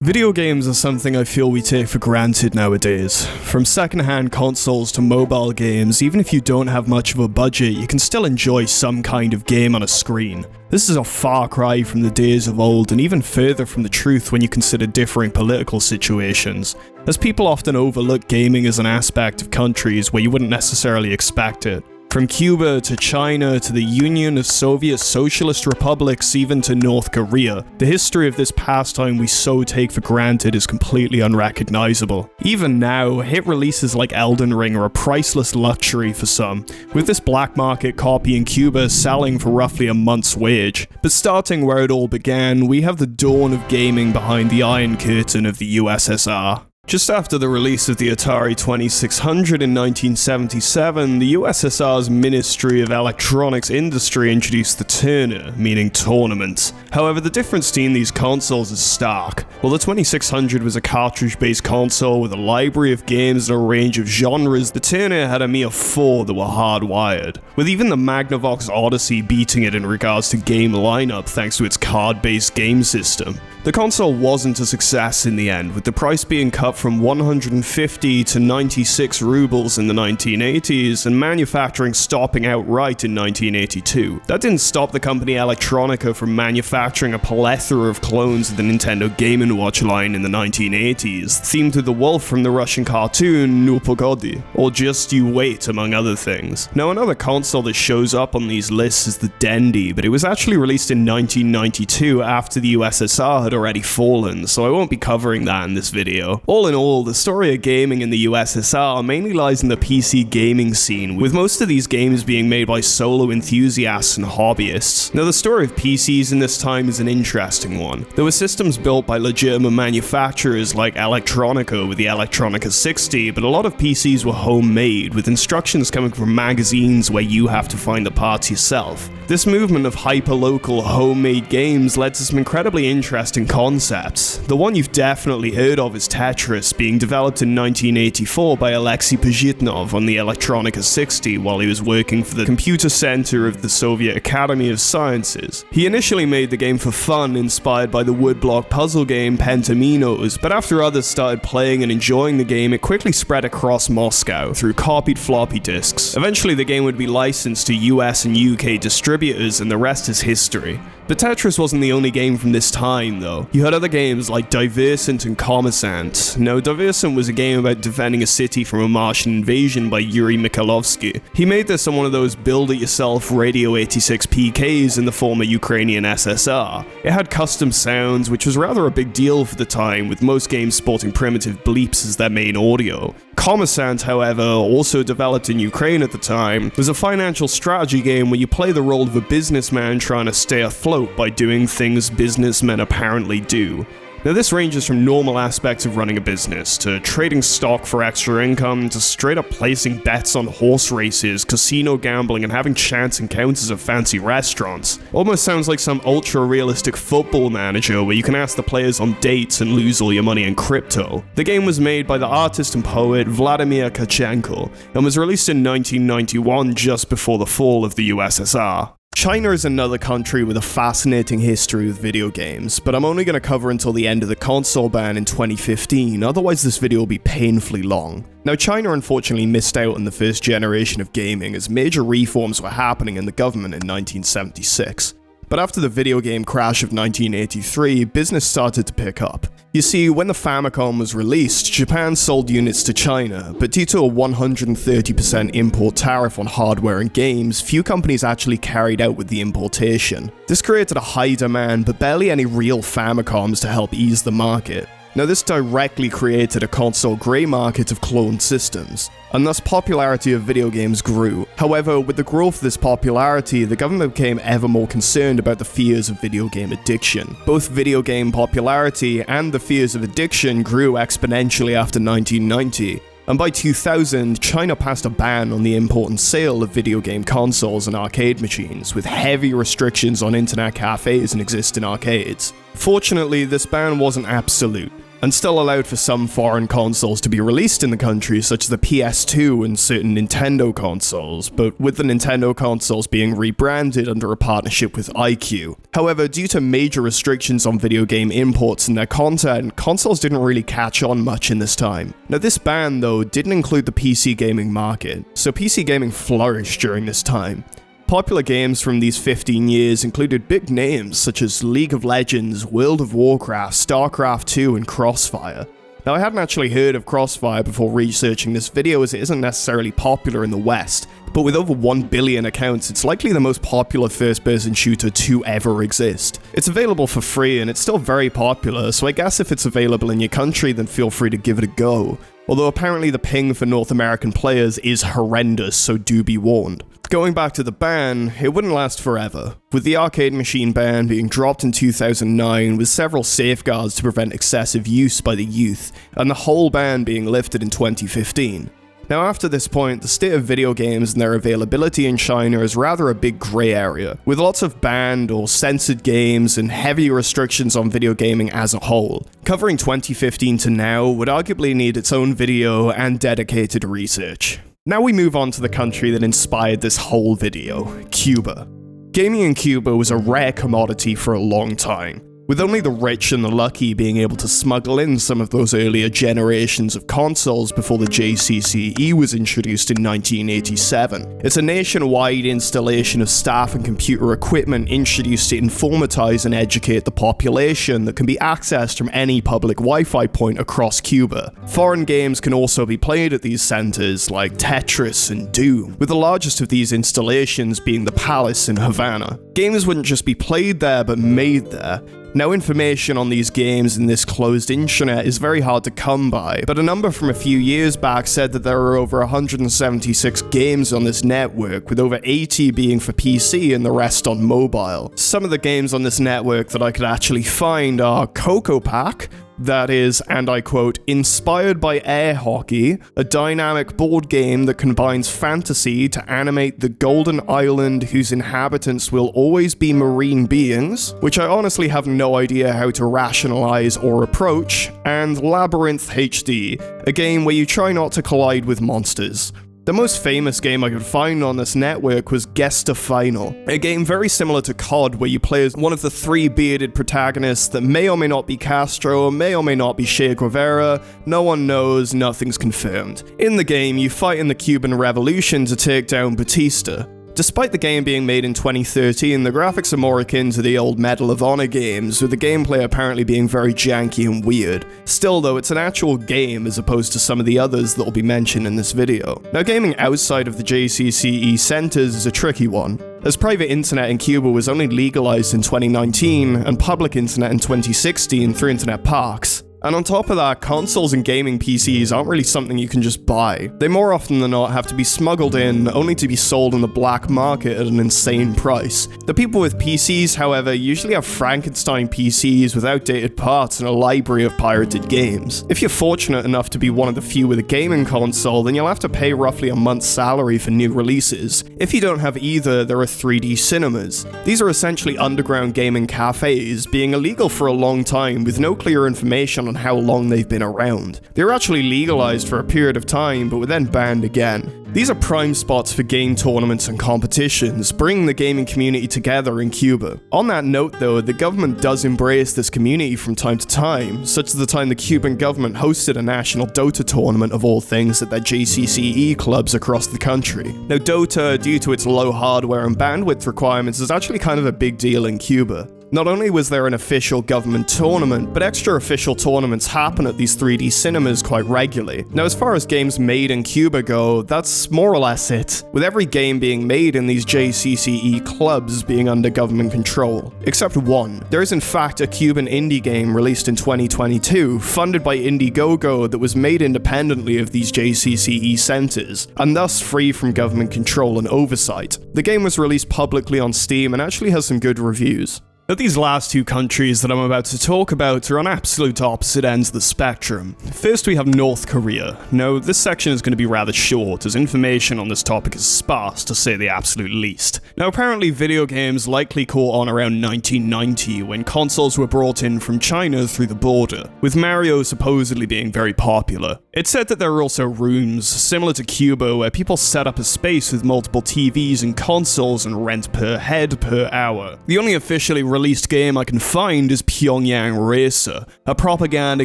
Video games are something I feel we take for granted nowadays. From second-hand consoles to mobile games, even if you don't have much of a budget, you can still enjoy some kind of game on a screen. This is a far cry from the days of old, and even further from the truth when you consider differing political situations, as people often overlook gaming as an aspect of countries where you wouldn't necessarily expect it. From Cuba to China to the Union of Soviet Socialist Republics, even to North Korea, the history of this pastime we so take for granted is completely unrecognizable. Even now, hit releases like Elden Ring are a priceless luxury for some, with this black market copy in Cuba selling for roughly a month's wage. But starting where it all began, we have the dawn of gaming behind the Iron Curtain of the USSR. Just after the release of the Atari 2600 in 1977, the USSR's Ministry of Electronics Industry introduced the Turner, meaning tournament. However, the difference between these consoles is stark. While the 2600 was a cartridge-based console with a library of games and a range of genres, the Turner had a mere 4 that were hardwired, with even the Magnavox Odyssey beating it in regards to game lineup thanks to its card-based game system. The console wasn't a success in the end, with the price being cut from 150 to 96 rubles in the 1980s, and manufacturing stopping outright in 1982. That didn't stop the company Electronica from manufacturing a plethora of clones of the Nintendo Game & Watch line in the 1980s, themed to the wolf from the Russian cartoon Nu Pogodi, or Just You Wait, among other things. Now, another console that shows up on these lists is the Dendy, but it was actually released in 1992 after the USSR had already fallen, so I won't be covering that in this video. All in all, the story of gaming in the USSR mainly lies in the PC gaming scene, with most of these games being made by solo enthusiasts and hobbyists. Now, the story of PCs in this time is an interesting one. There were systems built by legitimate manufacturers like Electronica with the Electronica 60, but a lot of PCs were homemade, with instructions coming from magazines where you have to find the parts yourself. This movement of hyper-local, homemade games led to some incredibly interesting concepts. The one you've definitely heard of is Tetris, being developed in 1984 by Alexei Pajitnov on the Electronica 60 while he was working for the Computer Center of the Soviet Academy of Sciences. He initially made the game for fun, inspired by the woodblock puzzle game Pentaminos, but after others started playing and enjoying the game, it quickly spread across Moscow through copied floppy disks. Eventually, the game would be licensed to US and UK distributors, and the rest is history. But Tetris wasn't the only game from this time, though. You had other games like Diversant and Kommissant. Now, Diversant was a game about defending a city from a Martian invasion by Yuri Mikhailovsky. He made this on one of those build-it-yourself Radio 86 PKs in the former Ukrainian SSR. It had custom sounds, which was rather a big deal for the time, with most games sporting primitive bleeps as their main audio. Kommissant, however, also developed in Ukraine at the time, was a financial strategy game where you play the role of a businessman trying to stay afloat by doing things businessmen apparently do. Now, this ranges from normal aspects of running a business, to trading stock for extra income, to straight up placing bets on horse races, casino gambling, and having chance encounters at fancy restaurants. Almost sounds like some ultra-realistic football manager where you can ask the players on dates and lose all your money in crypto. The game was made by the artist and poet Vladimir Kachenko, and was released in 1991 just before the fall of the USSR. China is another country with a fascinating history with video games, but I'm only going to cover until the end of the console ban in 2015, otherwise this video will be painfully long. Now, China unfortunately missed out on the first generation of gaming as major reforms were happening in the government in 1976. But after the video game crash of 1983, business started to pick up. You see, when the Famicom was released, Japan sold units to China, but due to a 130% import tariff on hardware and games, few companies actually carried out with the importation. This created a high demand, but barely any real Famicoms to help ease the market. Now, this directly created a console grey market of cloned systems, and thus popularity of video games grew. However, with the growth of this popularity, the government became ever more concerned about the fears of video game addiction. Both video game popularity and the fears of addiction grew exponentially after 1990. And by 2000, China passed a ban on the import and sale of video game consoles and arcade machines, with heavy restrictions on internet cafes and existing arcades. Fortunately, this ban wasn't absolute. and still allowed for some foreign consoles to be released in the country, such as the PS2 and certain Nintendo consoles, but with the Nintendo consoles being rebranded under a partnership with iQue. However, due to major restrictions on video game imports and their content, consoles didn't really catch on much in this time. Now this ban, though, didn't include the PC gaming market, so PC gaming flourished during this time. Popular games from these 15 years included big names such as League of Legends, World of Warcraft, StarCraft 2, and Crossfire. Now I hadn't actually heard of Crossfire before researching this video, as it isn't necessarily popular in the West, but with over 1 billion accounts, it's likely the most popular first-person shooter to ever exist. It's available for free and it's still very popular, so I guess if it's available in your country, then feel free to give it a go. Although apparently the ping for North American players is horrendous, so do be warned. Going back to the ban, it wouldn't last forever, with the arcade machine ban being dropped in 2009 with several safeguards to prevent excessive use by the youth, and the whole ban being lifted in 2015. Now after this point, the state of video games and their availability in China is rather a big grey area, with lots of banned or censored games and heavy restrictions on video gaming as a whole. Covering 2015 to now would arguably need its own video and dedicated research. Now we move on to the country that inspired this whole video, Cuba. Gaming in Cuba was a rare commodity for a long time, with only the rich and the lucky being able to smuggle in some of those earlier generations of consoles before the JCCE was introduced in 1987. It's a nationwide installation of staff and computer equipment introduced to informatize and educate the population that can be accessed from any public Wi-Fi point across Cuba. Foreign games can also be played at these centers, like Tetris and Doom, with the largest of these installations being the Palace in Havana. Games wouldn't just be played there, but made there. Now, information on these games in this closed intranet is very hard to come by, but a number from a few years back said that there are over 176 games on this network, with over 80 being for PC and the rest on mobile. Some of the games on this network that I could actually find are Coco Pack, that is, and I quote, inspired by air hockey, a dynamic board game that combines fantasy to animate the golden island whose inhabitants will always be marine beings, which I honestly have no idea how to rationalize or approach, and Labyrinth HD, a game where you try not to collide with monsters. The most famous game I could find on this network was Guess the Final, a game very similar to COD where you play as one of the three bearded protagonists that may or may not be Castro, may or may not be Che Guevara, no one knows, nothing's confirmed. In the game, you fight in the Cuban Revolution to take down Batista. Despite the game being made in 2013, the graphics are more akin to the old Medal of Honor games, with the gameplay apparently being very janky and weird. Still though, it's an actual game as opposed to some of the others that will be mentioned in this video. Now, gaming outside of the JCCE centers is a tricky one, as private internet in Cuba was only legalized in 2019, and public internet in 2016 through internet parks. And on top of that, consoles and gaming PCs aren't really something you can just buy. They more often than not have to be smuggled in, only to be sold on the black market at an insane price. The people with PCs, however, usually have Frankenstein PCs with outdated parts and a library of pirated games. If you're fortunate enough to be one of the few with a gaming console, then you'll have to pay roughly a month's salary for new releases. If you don't have either, there are 3D cinemas. These are essentially underground gaming cafes, being illegal for a long time with no clear information on how long they've been around. They were actually legalized for a period of time, but were then banned again. These are prime spots for game tournaments and competitions, bringing the gaming community together in Cuba. On that note though, the government does embrace this community from time to time, such as the time the Cuban government hosted a national Dota tournament of all things at their JCCE clubs across the country. Now Dota, due to its low hardware and bandwidth requirements, is actually kind of a big deal in Cuba. Not only was there an official government tournament, but extra official tournaments happen at these 3D cinemas quite regularly. Now, as far as games made in Cuba go, that's more or less it, with every game being made in these JCCE clubs being under government control. Except one. There is in fact a Cuban indie game released in 2022, funded by Indiegogo, that was made independently of these JCCE centers, and thus free from government control and oversight. The game was released publicly on Steam and actually has some good reviews. Now, these last two countries that I'm about to talk about are on absolute opposite ends of the spectrum. First, we have North Korea. Now, this section is going to be rather short, as information on this topic is sparse, to say the absolute least. Now, apparently video games likely caught on around 1990, when consoles were brought in from China through the border, with Mario supposedly being very popular. It's said that there are also rooms, similar to Cuba, where people set up a space with multiple TVs and consoles and rent per head per hour. The only officially released game I can find is Pyongyang Racer, a propaganda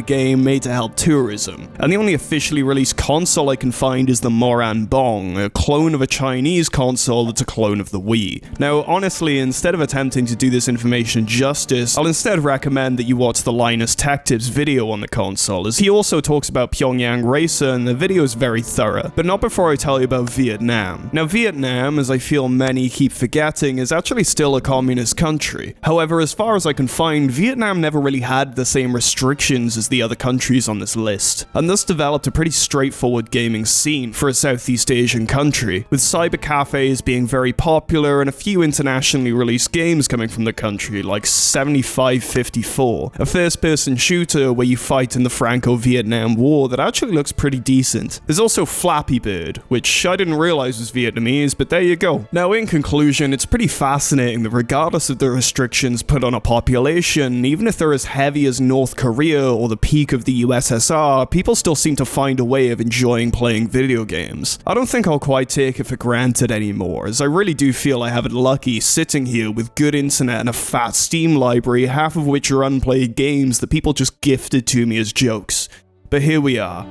game made to help tourism, and the only officially released console I can find is the Moran Bong, a clone of a Chinese console that's a clone of the Wii. Now, honestly, instead of attempting to do this information justice, I'll instead recommend that you watch the Linus Tech Tips video on the console, as he also talks about Pyongyang Racer, and the video is very thorough. But not before I tell you about Vietnam. Now, Vietnam, as I feel many keep forgetting, is actually still a communist country. However, as far as I can find, Vietnam never really had the same restrictions as the other countries on this list, and thus developed a pretty straightforward gaming scene for a Southeast Asian country, with cyber cafes being very popular and a few internationally released games coming from the country, like 7554, a first-person shooter where you fight in the Franco-Vietnam War that actually looks pretty decent. There's also Flappy Bird, which I didn't realize was Vietnamese, but there you go. Now, in conclusion, it's pretty fascinating that regardless of the restrictions put on a population, even if they're as heavy as North Korea or the peak of the USSR, people still seem to find a way of enjoying playing video games. I don't think I'll quite take it for granted anymore, as I really do feel I have it lucky sitting here with good internet and a fat Steam library, half of which are unplayed games that people just gifted to me as jokes. But here we are.